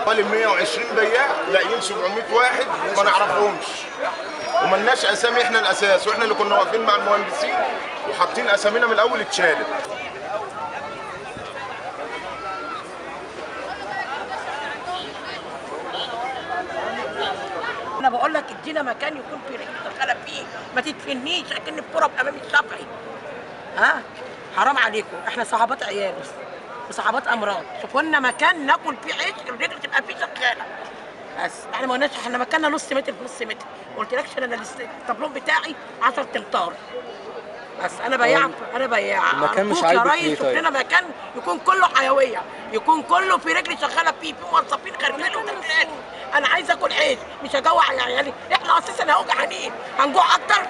حوالي 120 بياع لاقيين 700 واحد ما نعرفهمش وملناش اسامي. احنا الاساس واحنا اللي كنا واقفين مع المهندسين وحاطين اسامينا من الاول اتشالت. انا بقول لك ادينا مكان يكون في رجل شغاله فيه، ما تدفنيش اكن الكوره امام الشافعي. ها حرام عليكم، احنا صحابات عيال وصحابات امراض، شوفوا لنا مكان ناكل فيه عيش الرجل تبقى فيه شغاله. بس احنا ما قلناش، احنا مكاننا نص متر في نص متر، ما قلتلكش انا الطابلون بتاعي 10 امتار. بس انا بياع المكان مش أرجوك يا عاجبك ريس، ليه شوف طيب؟ لنا مكان يكون كله حيويه، يكون كله في رجل شغاله فيه، في موظفين خارجين وداخلين. انا عايز اكل عيش، مش هجوع عيالي، احنا اساسا هنجوع اكتر.